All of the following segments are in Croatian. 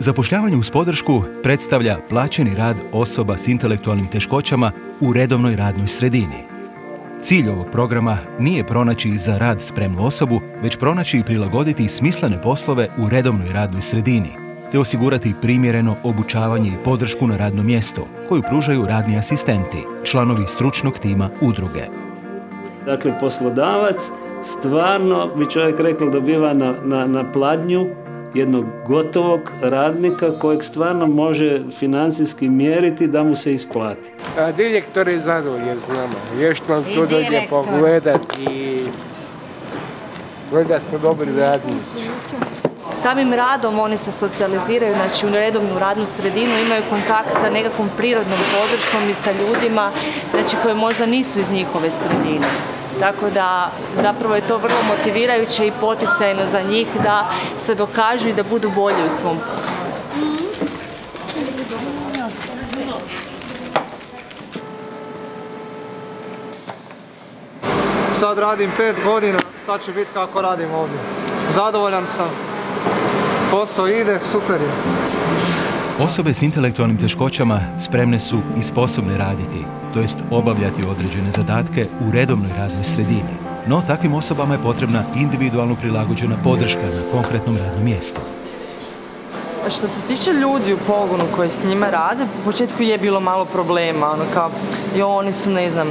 Zapošljavanje uz podršku predstavlja plaćeni rad osoba s intelektualnim teškoćama u redovnoj radnoj sredini. Cilj ovog programa nije pronaći za rad spremnu osobu, već pronaći i prilagoditi smislene poslove u redovnoj radnoj sredini, te osigurati primjereno obučavanje i podršku na radnom mjestu, koju pružaju radni asistenti, članovi stručnog tima udruge. Dakle, poslodavac stvarno, bi čovjek rekao, dobiva na pladnju jednog gotovog radnika kojeg stvarno može financijski mjeriti da mu se isplati. Direktor je zadovoljan s nama. Još nam to dođe pogledati i gleda smo dobri radnici. Samim radom oni se socijaliziraju, znači u redovnu radnu sredinu, imaju kontakt sa nekakvom prirodnom podrškom i sa ljudima, znači koji možda nisu iz njihove sredine. Tako da zapravo je to vrlo motivirajuće i poticajno za njih da se dokažu i da budu bolji u svom poslu. Sad radim 5 godina, sad će biti kako radim ovdje. Zadovoljan sam, posao ide, super je. Osobe s intelektualnim teškoćama spremne su i sposobne raditi, to jest obavljati određene zadatke u redovnoj radnoj sredini. No, takvim osobama je potrebna individualno prilagođena podrška na konkretnom radnom mjestu. Što se tiče ljudi u pogonu koji s njima rade, u početku je bilo malo problema, kao oni su, ne znam,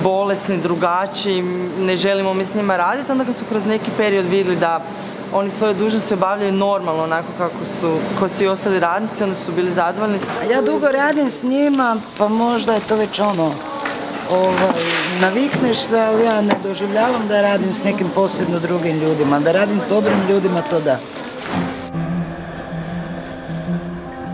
bolesni, drugačiji, ne želimo mi s njima raditi, onda kad su kroz neki period vidjeli da oni svoje dužnosti obavljaju normalno, onako kako su ko svi ostali radnici, onda su bili zadovoljni. Ja dugo radim s njima, pa možda je to već navikneš se, ali ja ne doživljavam da radim s nekim posebno drugim ljudima. Da radim s dobrim ljudima, to da.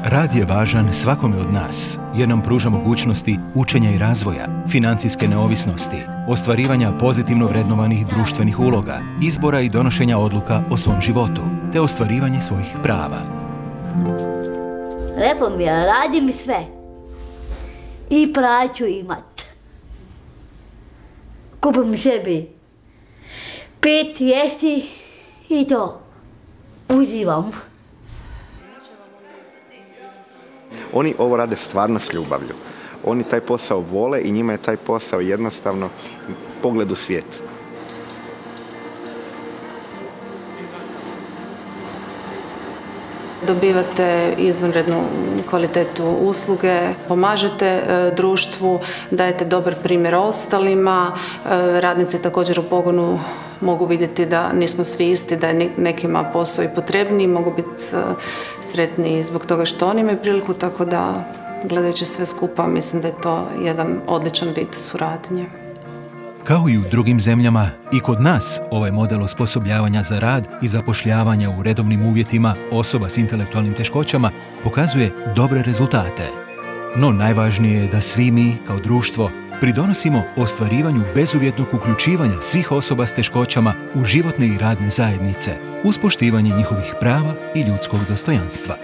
Rad je važan svakome od nas, jer nam pruža mogućnosti učenja i razvoja, financijske neovisnosti, ostvarivanja pozitivno vrednovanih društvenih uloga, izbora i donošenja odluka o svom životu, te ostvarivanje svojih prava. Lepo mi je, radim sve. I plaću imat. Kupim sebi 5 jesti i to uzivam. Oni ovo rade stvarno s ljubavlju. Oni taj posao vole i njima je taj posao jednostavno pogled u svijet. Dobivate izvanrednu kvalitetu usluge, pomažete društvu, dajete dobar primjer ostalima. Radnici također u pogonu mogu vidjeti da nismo svi isti, da je nekima posao i potrebniji, mogu biti sretni zbog toga što oni imaju priliku, tako da gledajući sve skupa mislim da je to jedan odličan vid suradnje. Kao i u drugim zemljama, i kod nas ovaj model osposobljavanja za rad i zapošljavanja u redovnim uvjetima osoba s intelektualnim teškoćama pokazuje dobre rezultate. No najvažnije je da svi mi, kao društvo, pridonosimo ostvarivanju bezuvjetnog uključivanja svih osoba s teškoćama u životne i radne zajednice uz poštivanje njihovih prava i ljudskog dostojanstva.